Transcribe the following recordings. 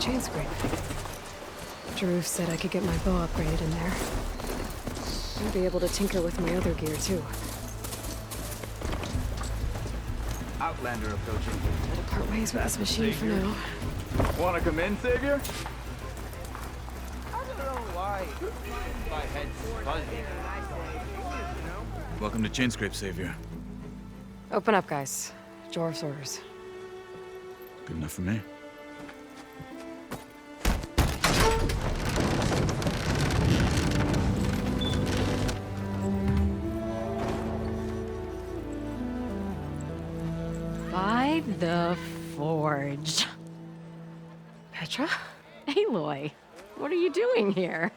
chain scrape. Drew said I could get my bow upgraded in there. I'll be able to tinker with my other gear, too. Outlander approaching. Better part ways with this machine for now. Wanna come in, Savior? I don't know why. My head's fuzzy. Welcome to Chain Scrape, Savior. Open up, guys. Jorv's orders. Good enough for me. By the Forge. Petra? Aloy, what are you doing here?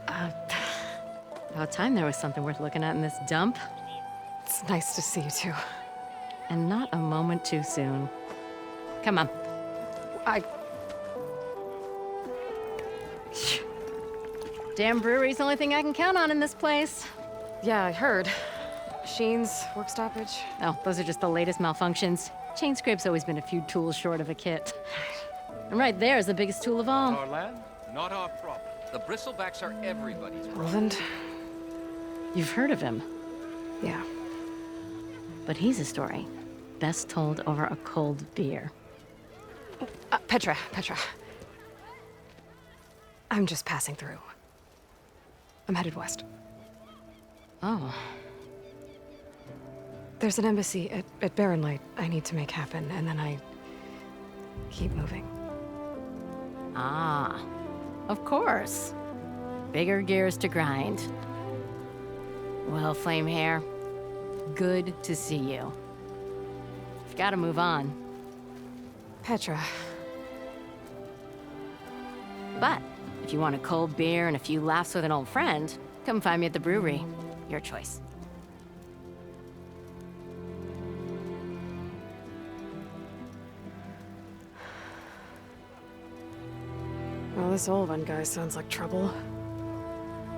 About time there was something worth looking at in this dump. It's nice to see you, too. And not a moment too soon. Come on. Damn brewery's the only thing I can count on in this place. Yeah, I heard. Machines, work stoppage. Oh, those are just the latest malfunctions. Chain Scrape's always been a few tools short of a kit. And right there is the biggest tool of all. Our land, not our problem. The bristlebacks are everybody's problem. Roland? You've heard of him, Yeah. but he's a story best told over a cold beer. Petra. I'm just passing through. I'm headed west. Oh, There's an embassy at Barren Light I need to make happen, and then I keep moving. ah, of course. Bigger gears to grind. Well, Flamehair, good to see you. You've got to move on. Petra. But if you want a cold beer and a few laughs with an old friend, come find me at the brewery. Your choice. Well, this Olvan guy sounds like trouble.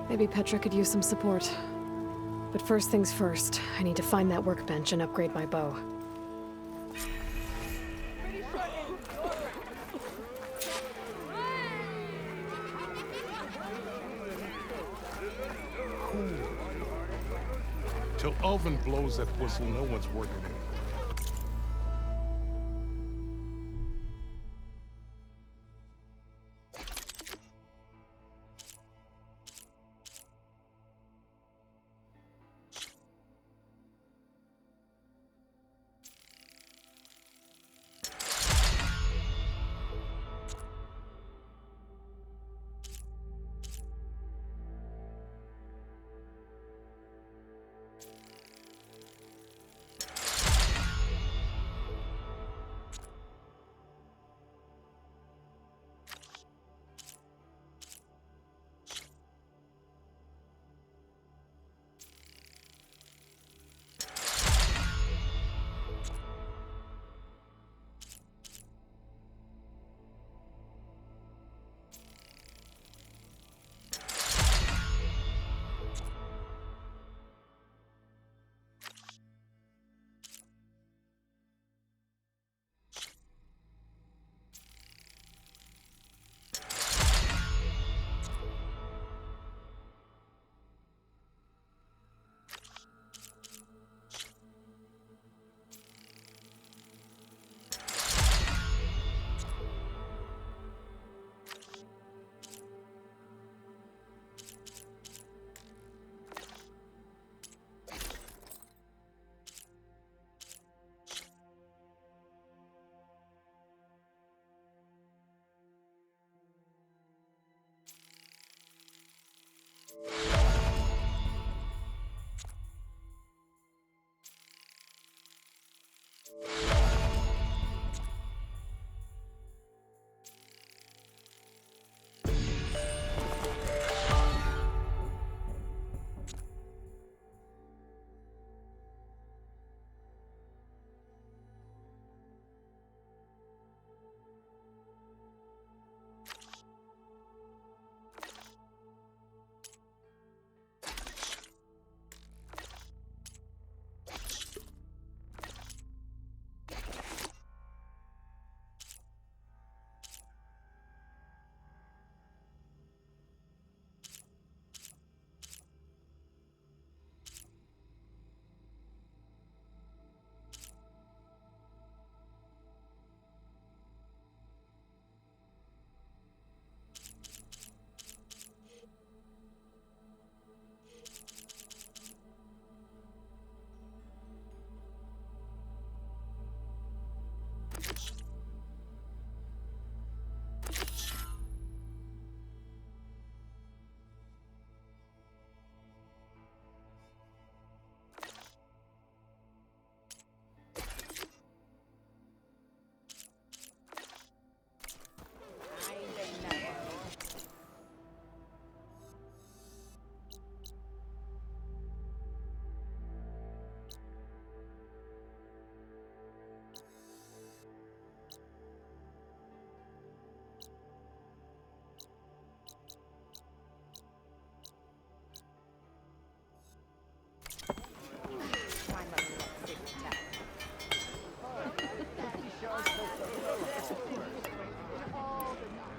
Maybe Petra could use some support. But first things first, I need to find that workbench and upgrade my bow. Till Elvin blows that whistle, no one's working it.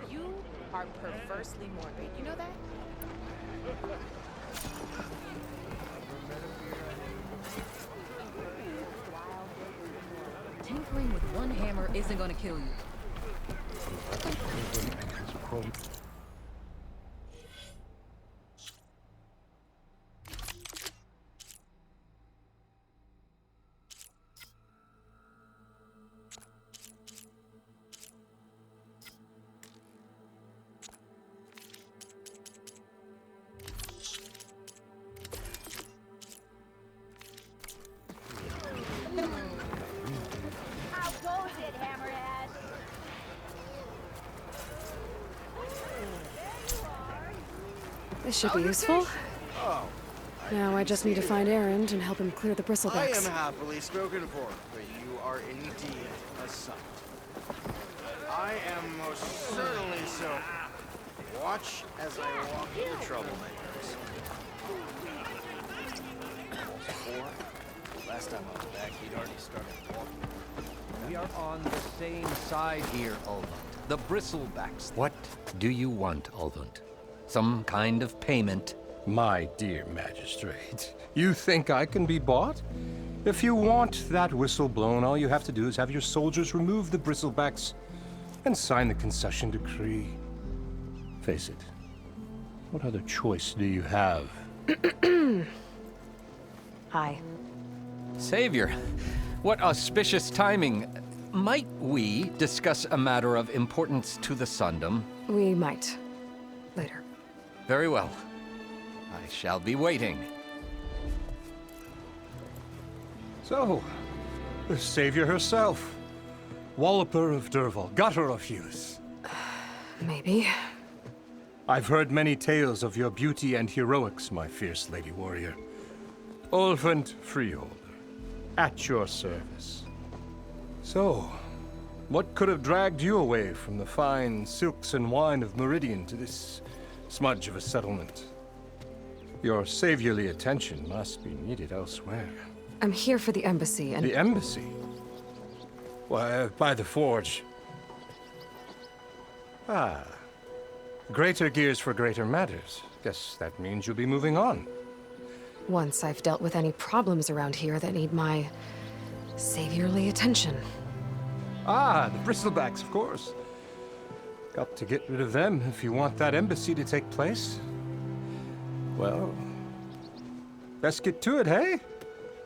You are perversely morbid. You know that? Tinkering with one hammer isn't gonna kill you. How goes it, Hammerhead? This should be useful. Oh, Now I just need to find Erend and help him clear the I bristlebacks. am happily spoken for, but you are indeed a sight. I am most certainly so. Watch as I walk the troublemakers. Four. Last time I was back, he'd already started walking. We are on the same side here, Ulvund. The bristlebacks. What do you want, Ulvund? Some kind of payment? My dear magistrate, you think I can be bought? If you want that whistle blown, all you have to do is have your soldiers remove the bristlebacks and sign the concession decree. Face it, what other choice do you have? Hi. Savior, what auspicious timing. Might we discuss a matter of importance to the Sundom? We might. Later. Very well. I shall be waiting. So, the savior herself, Walloper of Derval, gutter of youth. Maybe. I've heard many tales of your beauty and heroics, my fierce lady warrior. Ulvund Freeholder, at your service. So, what could have dragged you away from the fine silks and wine of Meridian to this smudge of a settlement? Your saviorly attention must be needed elsewhere. I'm here for the embassy and... The embassy? Why, by the forge. Ah. Greater gears for greater matters. Guess that means you'll be moving on. Once I've dealt with any problems around here that need my saviorly attention. Ah, the bristlebacks, of course. Got to get rid of them if you want that embassy to take place. Well, let's get to it, hey?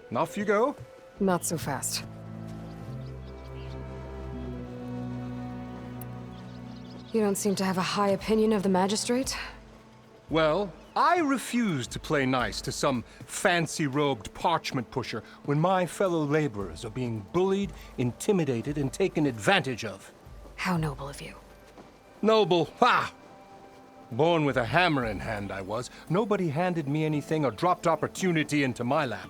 And off you go. Not so fast. You don't seem to have a high opinion of the magistrate? Well, I refuse to play nice to some fancy-robed parchment pusher when my fellow laborers are being bullied, intimidated, and taken advantage of. How noble of you. Noble, ha! Born with a hammer in hand, I was. Nobody handed me anything or dropped opportunity into my lap.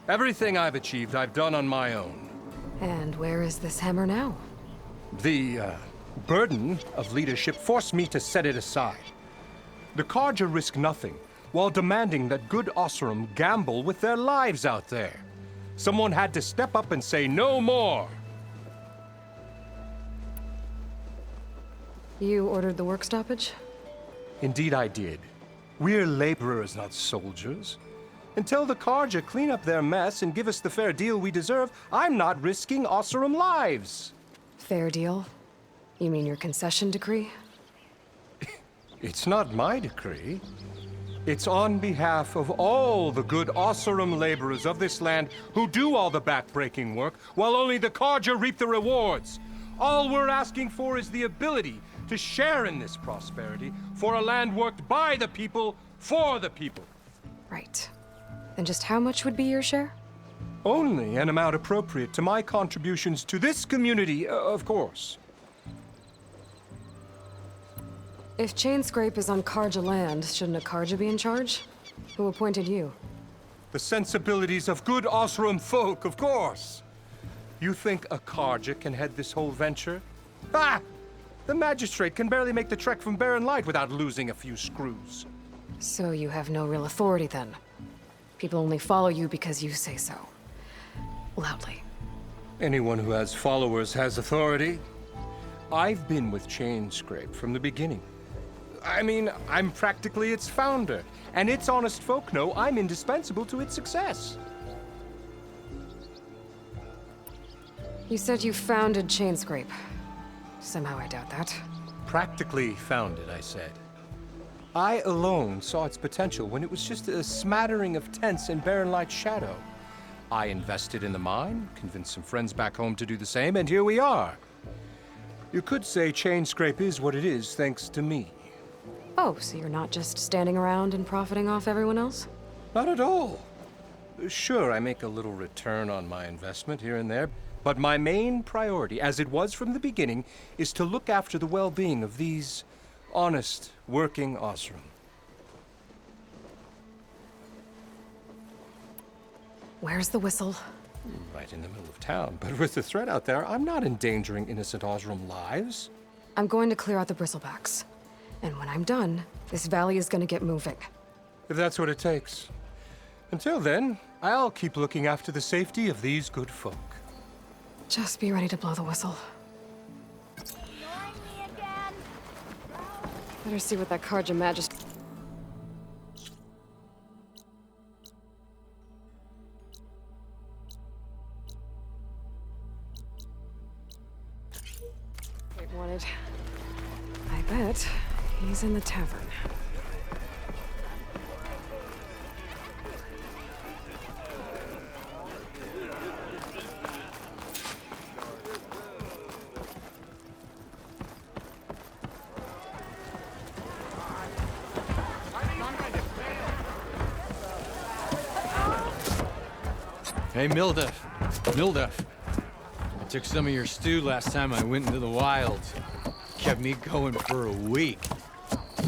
Everything I've achieved, I've done on my own. And where is this hammer now? The, burden of leadership forced me to set it aside. The Carja risk nothing, while demanding that good Osram gamble with their lives out there. Someone had to step up and say no more. You ordered the work stoppage? Indeed I did. We're laborers, not soldiers. Until the Carja clean up their mess and give us the fair deal we deserve, I'm not risking Osram lives. Fair deal? You mean your concession decree? It's not my decree. It's on behalf of all the good Osserum laborers of this land who do all the back-breaking work, while only the Carja reap the rewards. All we're asking for is the ability to share in this prosperity for a land worked by the people, for the people. Right. Then just how much would be your share? Only an amount appropriate to my contributions to this community, of course. If Chainscrape is on Carja land, shouldn't a Carja be in charge? Who appointed you? The sensibilities of good Osserum folk, of course. You think a Carja can head this whole venture? Ah! The magistrate can barely make the trek from Barren Light without losing a few screws. So you have no real authority then? People only follow you because you say so. Loudly. Anyone who has followers has authority. I've been with Chainscrape from the beginning. I mean, I'm practically its founder, and its honest folk know I'm indispensable to its success. You said you founded Chainscrape. Somehow I doubt that. Practically founded, I said. I alone saw its potential when it was just a smattering of tents in Barren Light's shadow. I invested in the mine, convinced some friends back home to do the same, and here we are. You could say Chainscrape is what it is thanks to me. Oh, so you're not just standing around and profiting off everyone else? Not at all. Sure, I make a little return on my investment here and there, but my main priority, as it was from the beginning, is to look after the well-being of these honest, working Osserum. Where's the whistle? Right in the middle of town, but with the threat out there, I'm not endangering innocent Osserum lives. I'm going to clear out the bristlebacks. And when I'm done, this valley is going to get moving. If that's what it takes. Until then, I'll keep looking after the safety of these good folk. Just be ready to blow the whistle. Better see what that Carja magistrate... wanted. I bet he's in the tavern. Hey, Milduff. Milduff. I took some of your stew last time I went into the wilds. Kept me going for a week.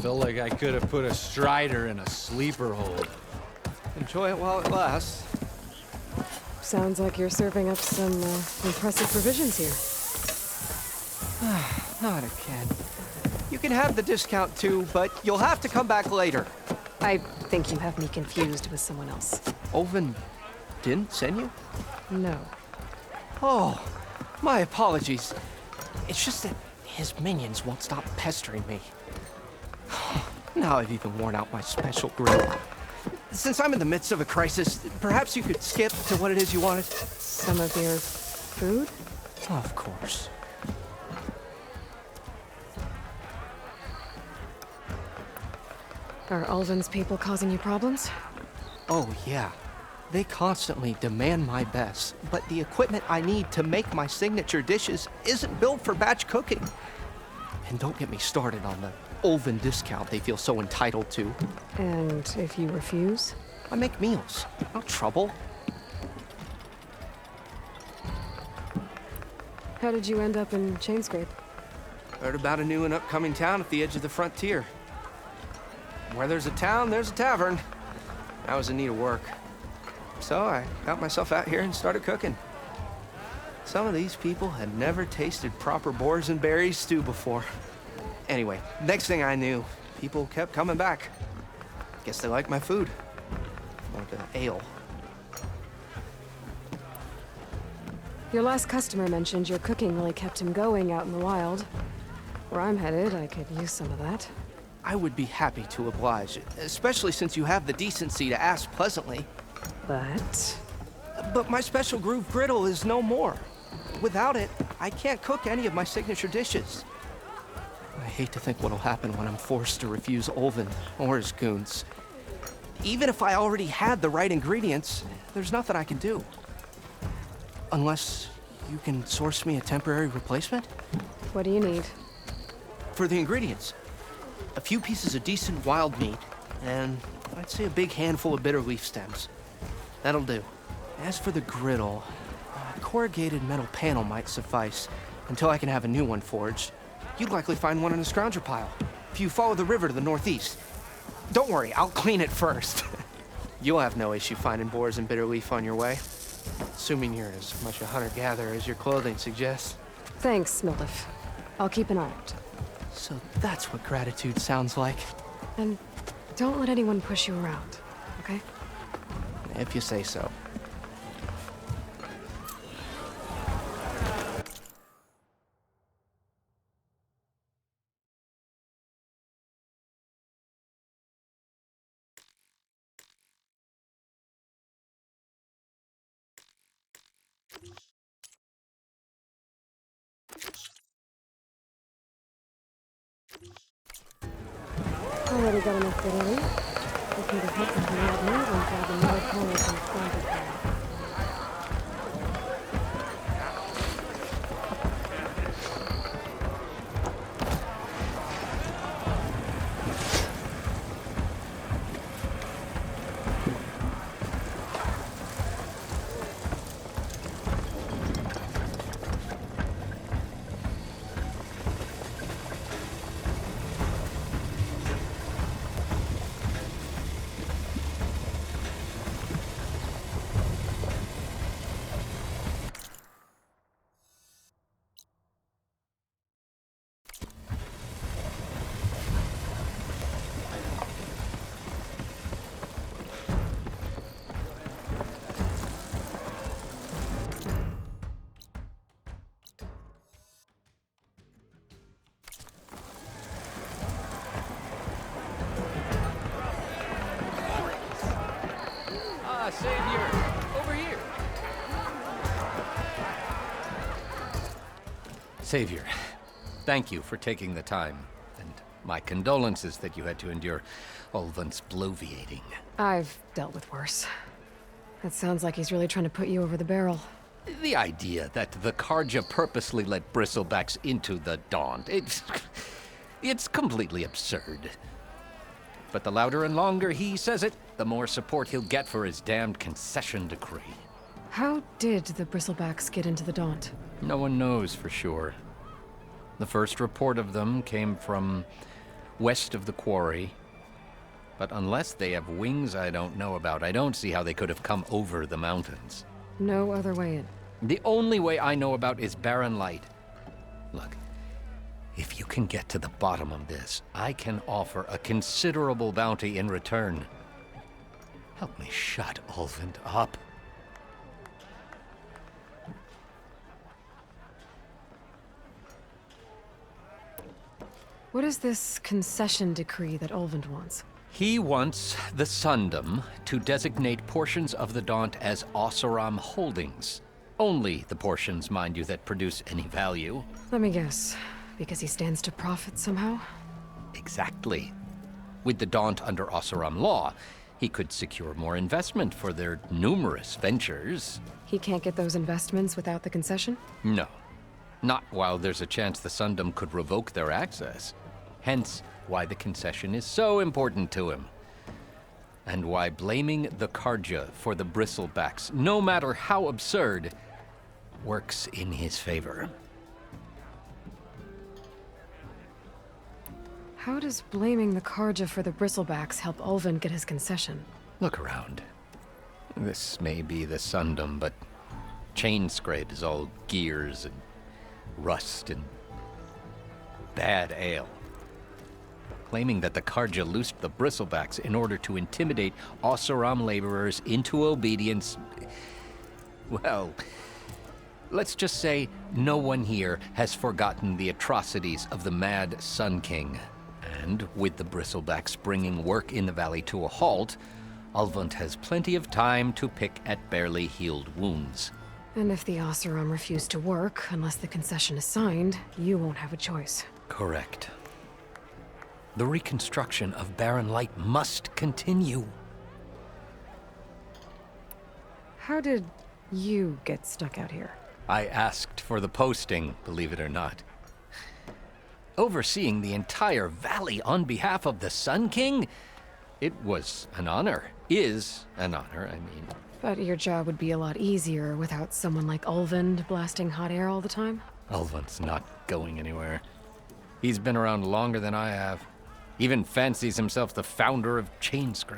Felt like I could have put a strider in a sleeper hold. Enjoy it while it lasts. Sounds like you're serving up some impressive provisions here. Not again. You can have the discount too, but you'll have to come back later. I think you have me confused with someone else. Oven didn't send you? No. Oh, my apologies. It's just that his minions won't stop pestering me. Now I've even worn out my special grill. Since I'm in the midst of a crisis, perhaps you could skip to what it is you wanted? Some of your food? Of course. Are Ulvin's people causing you problems? Oh, yeah. They constantly demand my best, but the equipment I need to make my signature dishes isn't built for batch cooking. And don't get me started on the Ulvin discount they feel so entitled to. And if you refuse? I make meals, not trouble. How did you end up in Chainscrape? Heard about a new and upcoming town at the edge of the frontier. Where there's a town, there's a tavern. I was in need of work. So I got myself out here and started cooking. Some of these people had never tasted proper boars and berries stew before. Anyway, next thing I knew, people kept coming back. Guess they liked my food. Or the ale. Your last customer mentioned your cooking really kept him going out in the wild. Where I'm headed, I could use some of that. I would be happy to oblige, especially since you have the decency to ask pleasantly. But my special groove griddle is no more. Without it, I can't cook any of my signature dishes. I hate to think what'll happen when I'm forced to refuse Ulvin or his goons. Even if I already had the right ingredients, there's nothing I can do. Unless you can source me a temporary replacement? What do you need? For the ingredients, a few pieces of decent wild meat, and I'd say a big handful of bitter leaf stems. That'll do. As for the griddle, a corrugated metal panel might suffice until I can have a new one forged. You'd likely find one in a scrounger pile if you follow the river to the northeast. Don't worry, I'll clean it first. You'll have no issue finding boars and bitter leaf on your way. Assuming you're as much a hunter-gatherer as your clothing suggests. Thanks, Mildef. I'll keep an eye out. So that's what gratitude sounds like. And don't let anyone push you around, okay? If you say so. Already got enough bitter leaf. Just need to hit some wild meat and grab another corner from scrounger pile. Savior! Over here! Savior, thank you for taking the time, and my condolences that you had to endure Ulvund's bloviating. I've dealt with worse. That sounds like he's really trying to put you over the barrel. The idea that the Karja purposely let bristlebacks into the Daunt, it's completely absurd. But the louder and longer he says it, the more support he'll get for his damned concession decree. How did the bristlebacks get into the Daunt? No one knows for sure. The first report of them came from west of the quarry. But unless they have wings I don't know about, I don't see how they could have come over the mountains. No other way in. The only way I know about is barren light. Look, if you can get to the bottom of this, I can offer a considerable bounty in return. Help me shut Ulvund up. What is this concession decree that Ulvund wants? He wants the Sundom to designate portions of the Daunt as Oseram holdings. Only the portions, mind you, that produce any value. Let me guess. Because he stands to profit somehow? Exactly. With the Daunt under Oseram law, he could secure more investment for their numerous ventures. He can't get those investments without the concession? No. Not while there's a chance the Sundom could revoke their access. Hence, why the concession is so important to him. And why blaming the Karja for the bristlebacks, no matter how absurd, works in his favor. How does blaming the Karja for the bristlebacks help Ulvund get his concession? Look around. This may be the Sundom, but Chainscrape is all gears and rust and bad ale. Claiming that the Karja loosed the bristlebacks in order to intimidate Oseram laborers into obedience. Well, let's just say no one here has forgotten the atrocities of the Mad Sun King. And with the bristlebacks bringing work in the valley to a halt, Ulvund has plenty of time to pick at barely healed wounds. And if the Oseram refuse to work, unless the concession is signed, you won't have a choice. Correct. The reconstruction of Barren Light must continue. How did you get stuck out here? I asked for the posting, believe it or not. Overseeing the entire valley on behalf of the Sun King? It was an honor. Is an honor, I mean. But your job would be a lot easier without someone like Ulvund blasting hot air all the time? Ulvund's not going anywhere. He's been around longer than I have. Even fancies himself the founder of Chainscrape.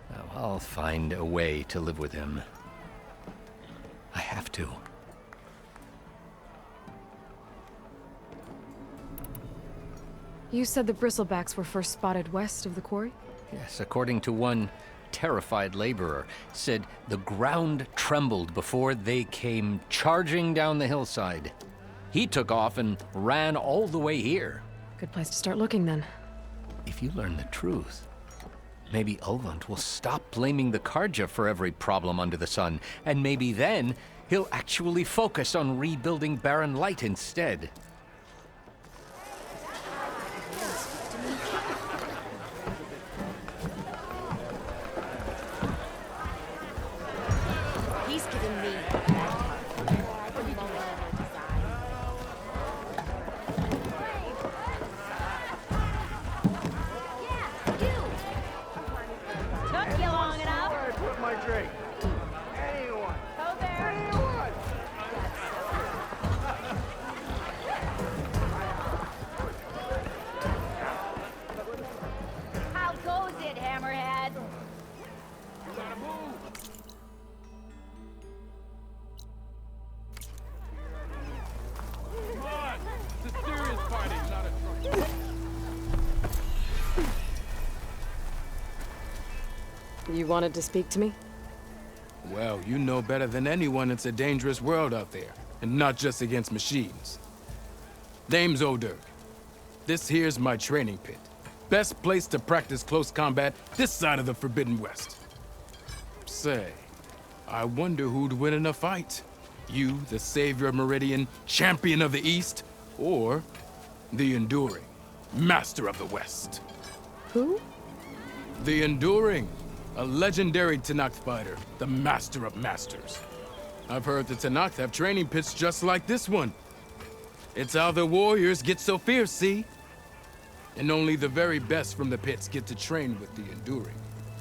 Now, I'll find a way to live with him. I have to. You said the bristlebacks were first spotted west of the quarry? Yes, according to one terrified laborer, said the ground trembled before they came charging down the hillside. He took off and ran all the way here. Good place to start looking, then. If you learn the truth, maybe Ulvund will stop blaming the Karja for every problem under the sun, and maybe then he'll actually focus on rebuilding Barren Light instead. He's giving me Took you long enough. Where I put my drink? Anyone? Go there. Anyone? How goes it, Hammerhead? Come on! It's a serious fighting, not a trunk. You wanted to speak to me? Well, you know better than anyone it's a dangerous world out there, and not just against machines. Name's O'Dirk. This here's my training pit. Best place to practice close combat this side of the Forbidden West. Say, I wonder who'd win in a fight. You, the savior of Meridian, champion of the East, or the Enduring, master of the West. Who? The Enduring, a legendary Tenakth fighter, the master of masters. I've heard the Tenakth have training pits just like this one. It's how the warriors get so fierce, see? And only the very best from the pits get to train with the Enduring.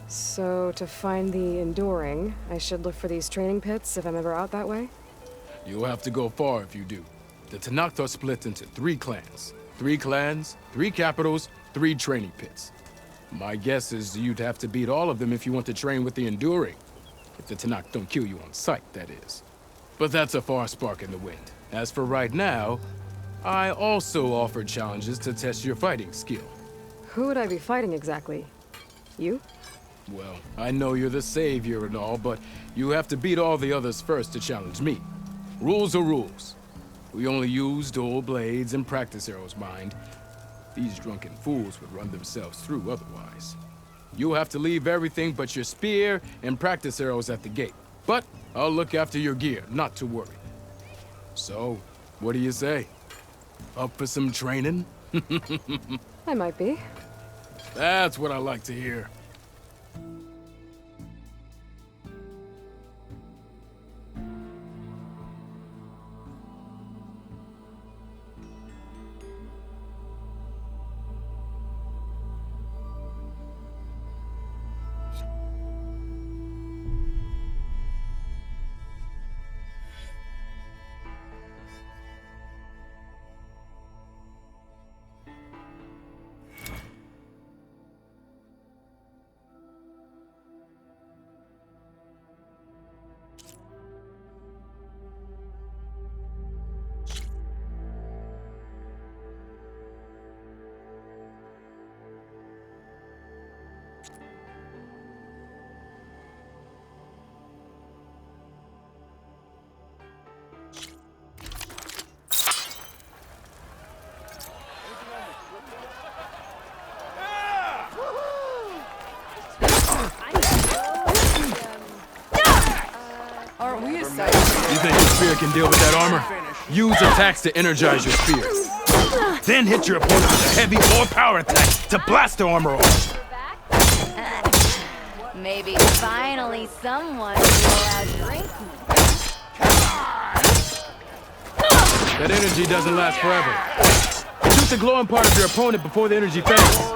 So, to find the Enduring, I should look for these training pits if I'm ever out that way? You'll have to go far if you do. The Tenakth are split into 3 clans. 3 clans, 3 capitals, 3 training pits. My guess is you'd have to beat all of them if you want to train with the Enduring. If the Tenakth don't kill you on sight, that is. But that's a far spark in the wind. As for right now, I also offer challenges to test your fighting skill. Who would I be fighting exactly? You? Well, I know you're the savior and all, but you have to beat all the others first to challenge me. Rules are rules. We only use dual blades and practice arrows, mind. These drunken fools would run themselves through otherwise. You'll have to leave everything but your spear and practice arrows at the gate. But I'll look after your gear, not to worry. So, what do you say? Up for some training? I might be. That's what I like to hear. You think your spear can deal with that armor? Use attacks to energize your spear. Then hit your opponent with a heavy or power attack to blast the armor off. Maybe finally someone will outdrink me. That energy doesn't last forever. Shoot the glowing part of your opponent before the energy fades.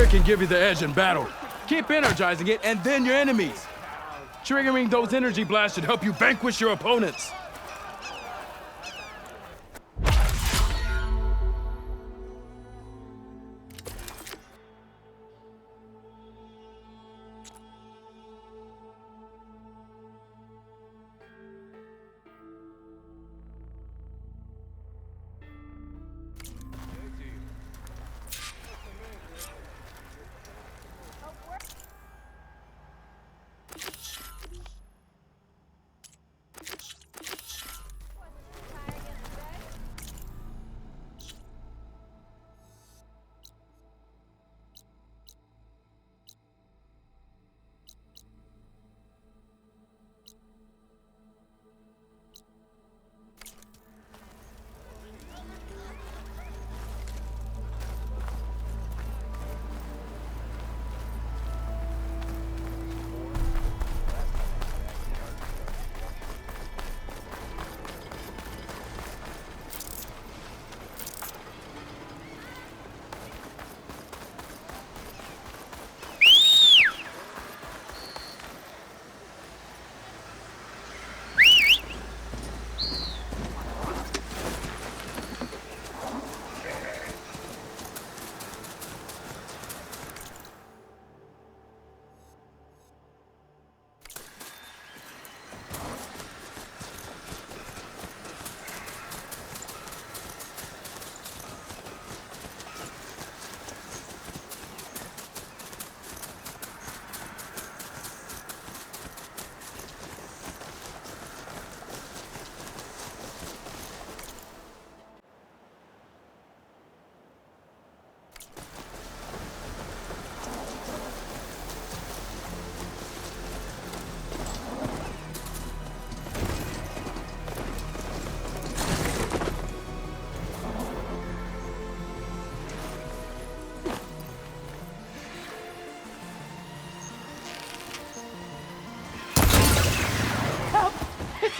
Can give you the edge in battle. Keep energizing it, and then your enemies. Triggering those energy blasts should help you vanquish your opponents.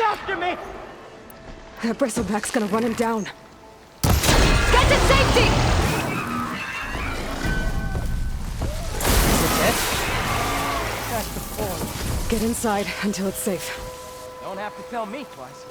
After me! That bristleback's gonna run him down. Get to safety! Is it dead? That's the point. Get inside until it's safe. Don't have to tell me twice.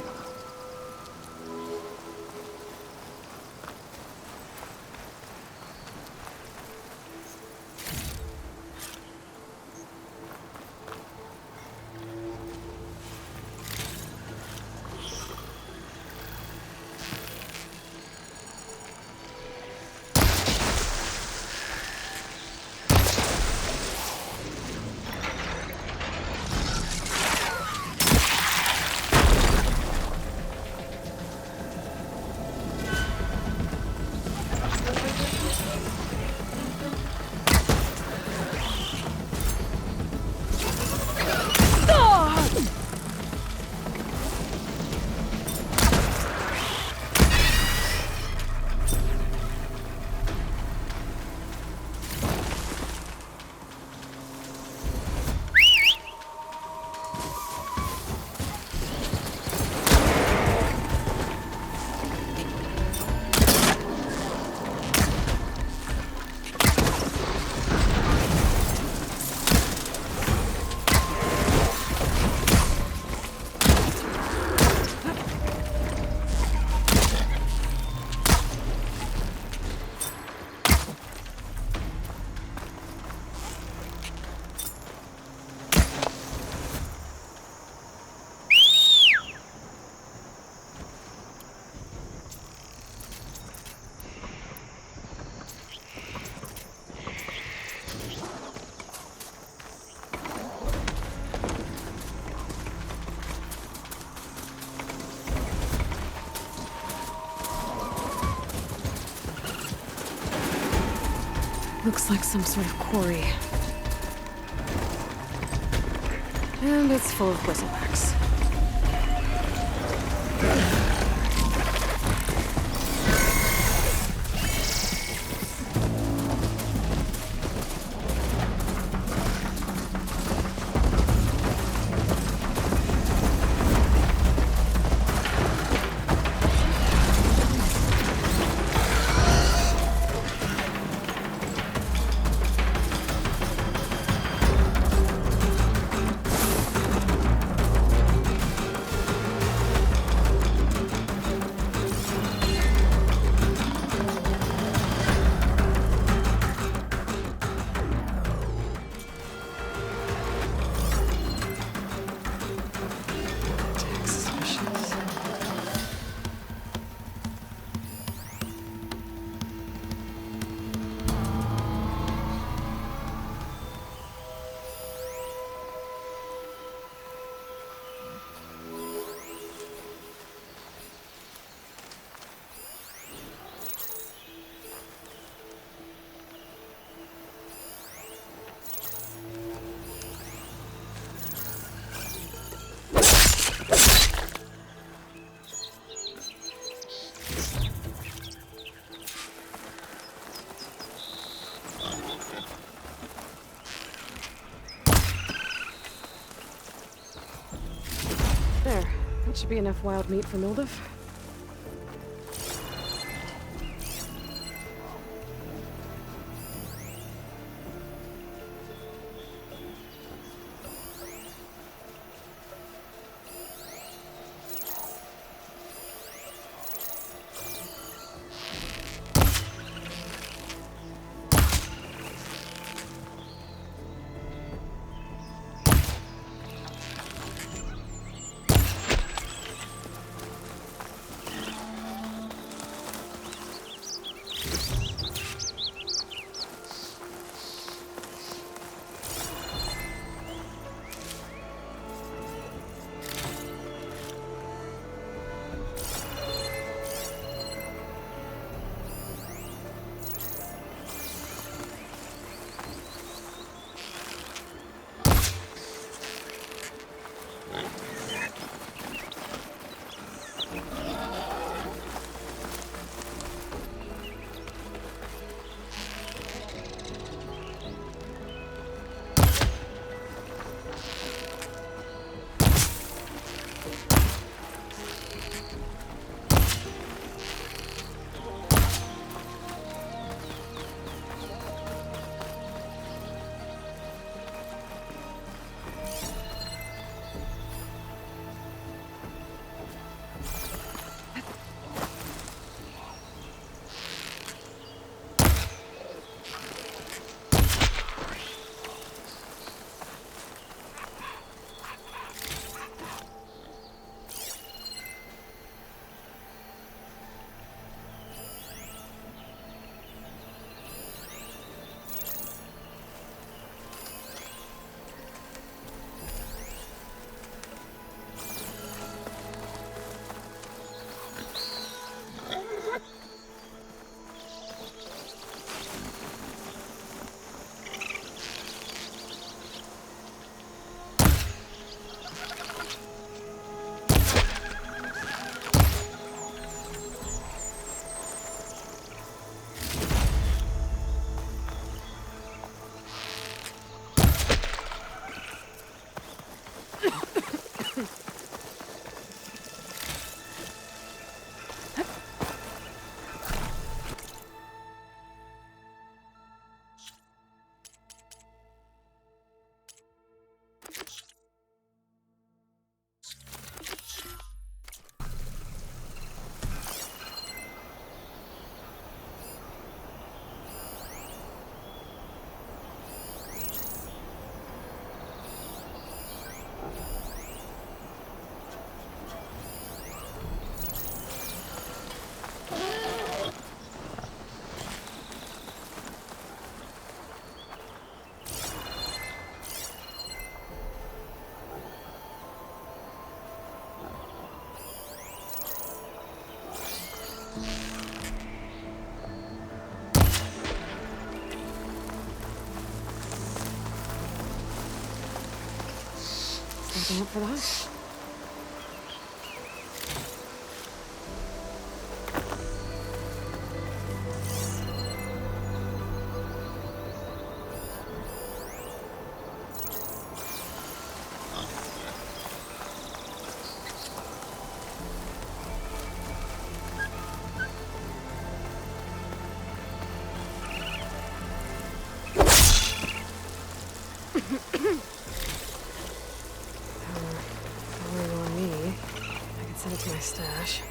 Looks like some sort of quarry. And it's full of bristlebacks. There. That should be enough wild meat for Mildef. Anything up for that? Send it to my stash.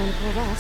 trying to pull that.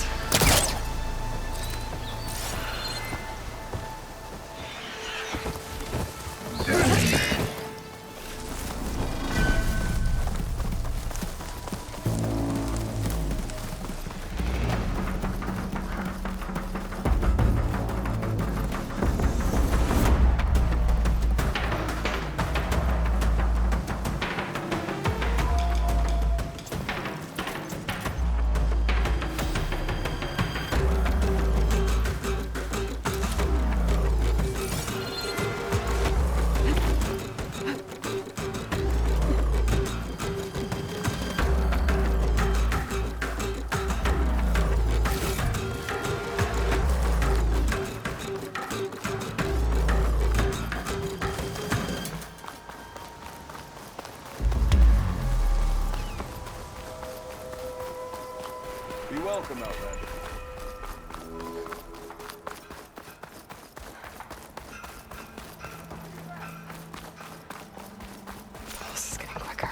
Be welcome out there. This is getting quicker.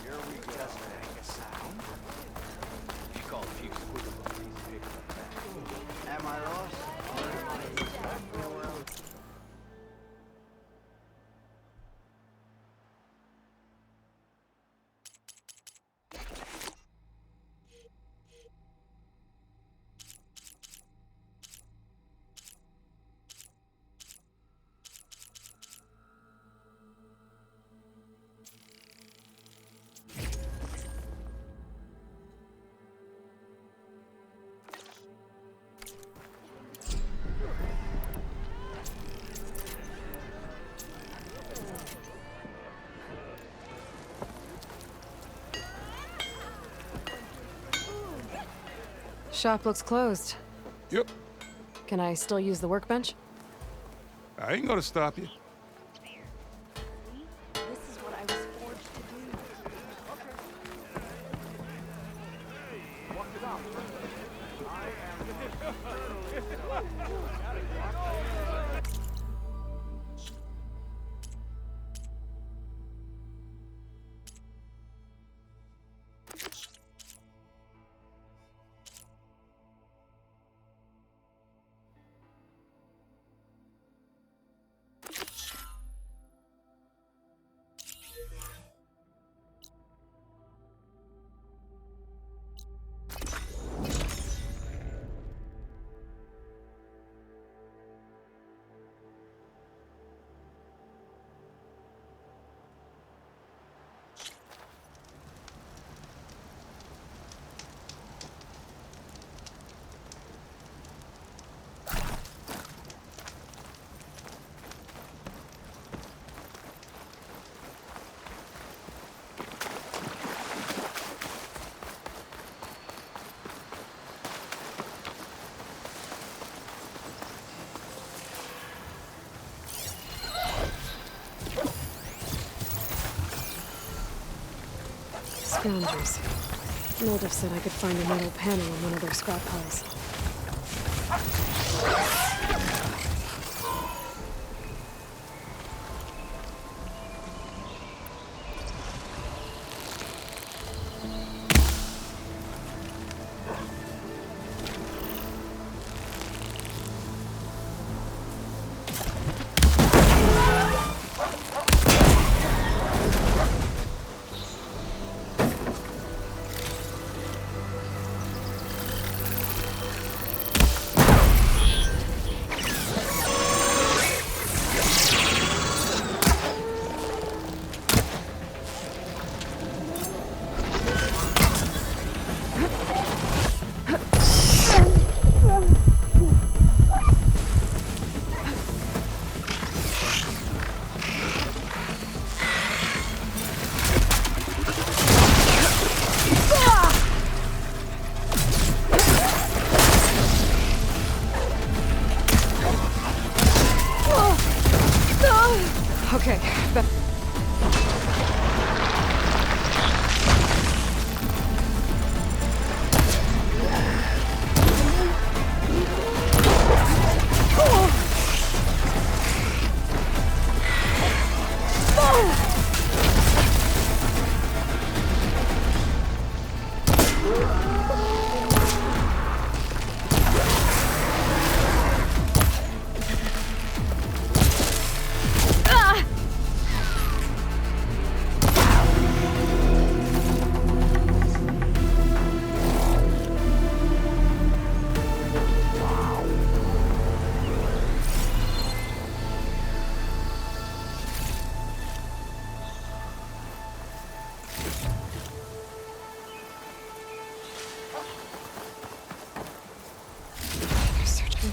Here we go. Doesn't make a sound. You call it you squid up a piece of paper like that. Am I lost? Shop looks closed. Yep. Can I still use the workbench? I ain't gonna stop you. This is what I was forged to do. Scoundrels. Mildev said I could find a metal panel in one of their scrap piles.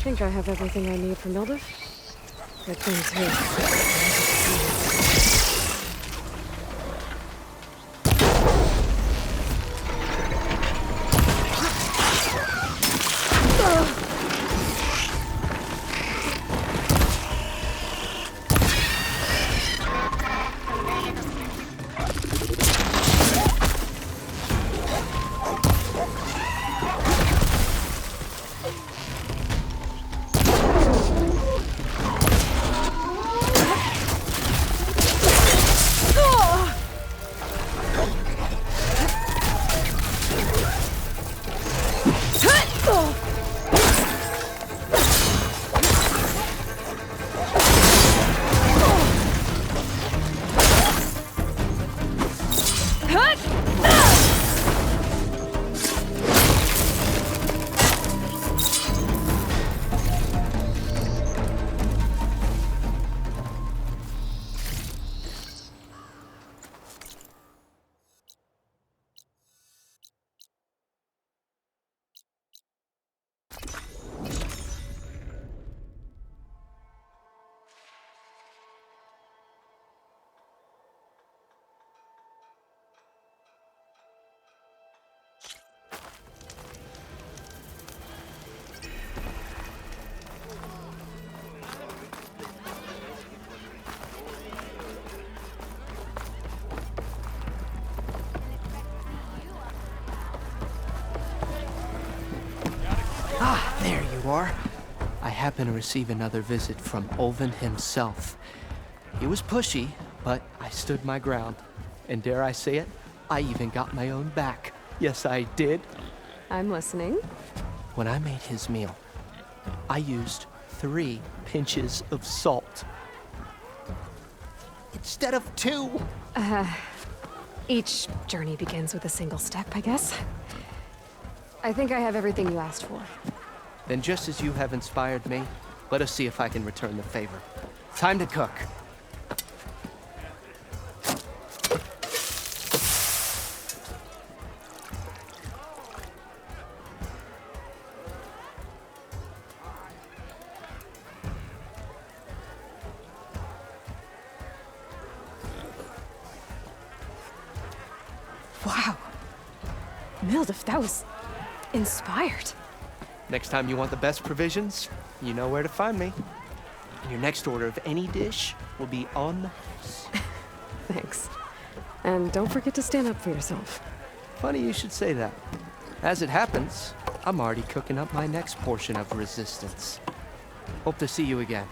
think I have everything I need for Mildev. Good thing, Ah, there you are. I happen to receive another visit from Ulvin himself. He was pushy, but I stood my ground. And dare I say it, I even got my own back. Yes, I did. I'm listening. When I made his meal, I used 3 pinches of salt. Instead of 2. Each journey begins with a single step, I guess. I think I have everything you asked for. Then just as you have inspired me, let us see if I can return the favor. Time to cook. Wow. Mildev, that was inspired. Next time you want the best provisions, you know where to find me. And your next order of any dish will be on the house. Thanks. And don't forget to stand up for yourself. Funny you should say that. As it happens, I'm already cooking up my next portion of resistance. Hope to see you again.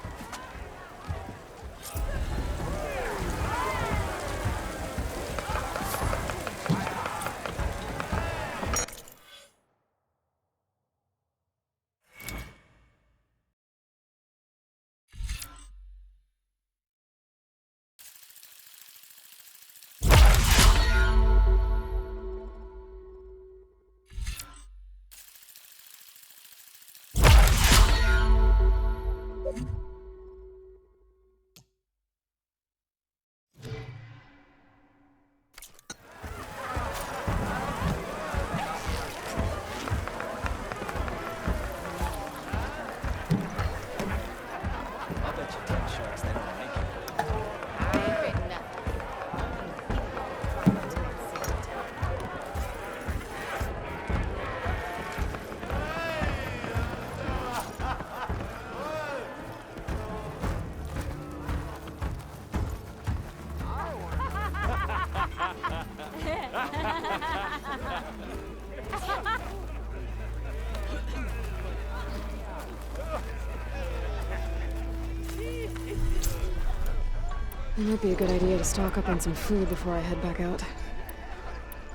It might be a good idea to stock up on some food before I head back out.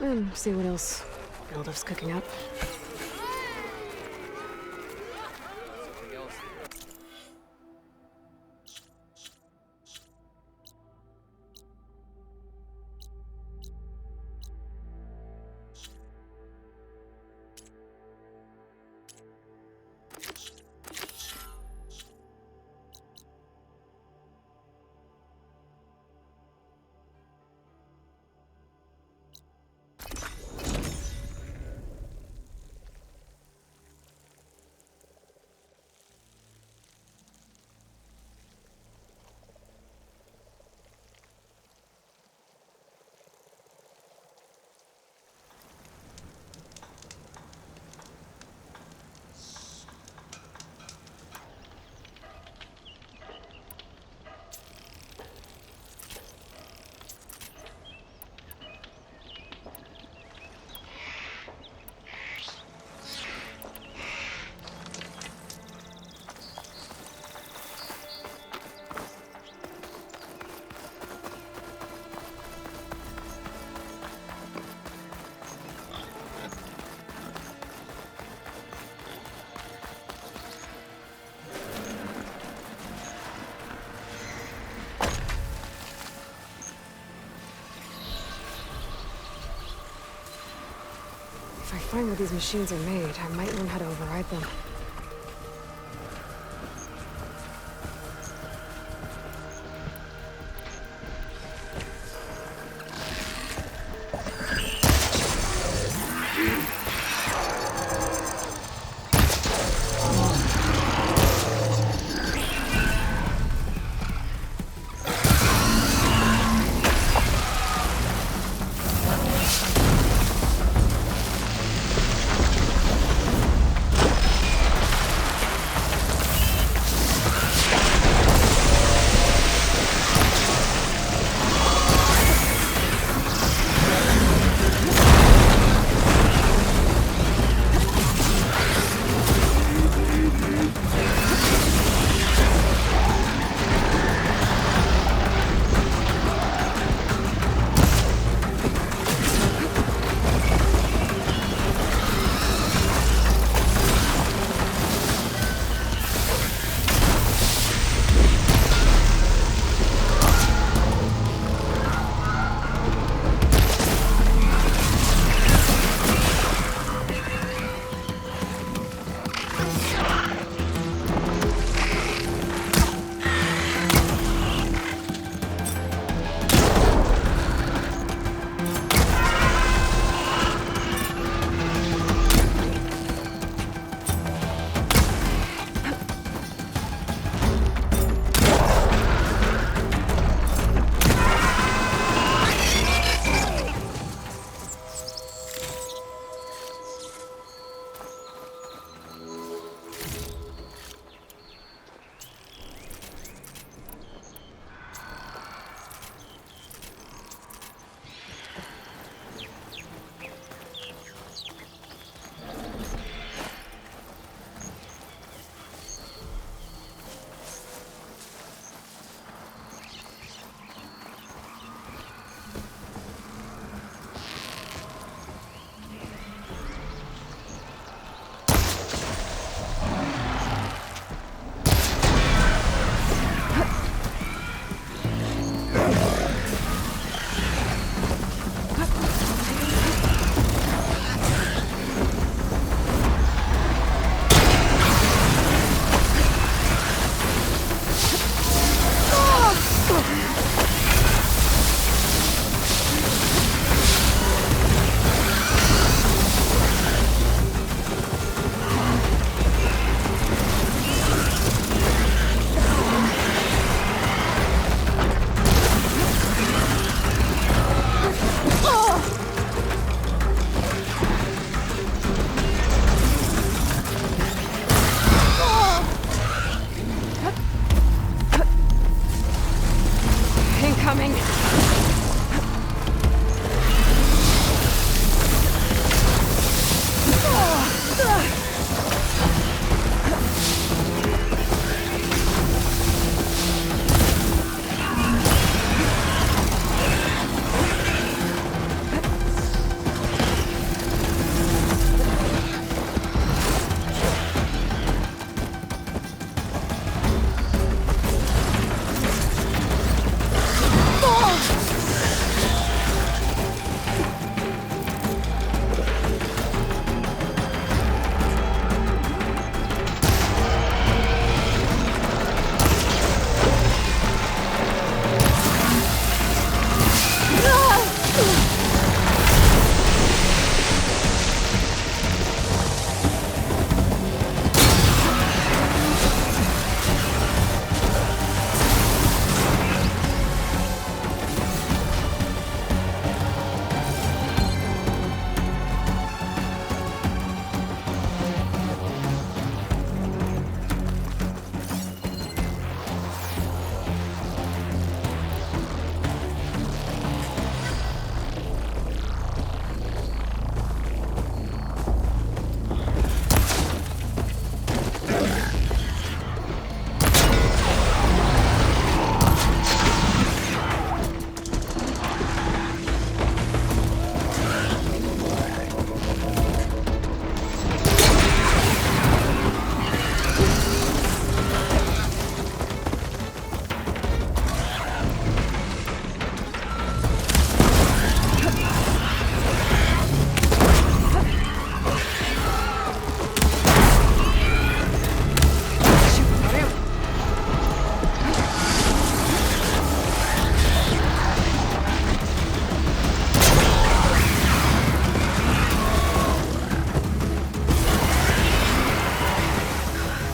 And see what else Mildev's cooking up. find where these machines are made, I might learn how to override them.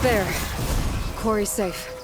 There. Quarry's safe.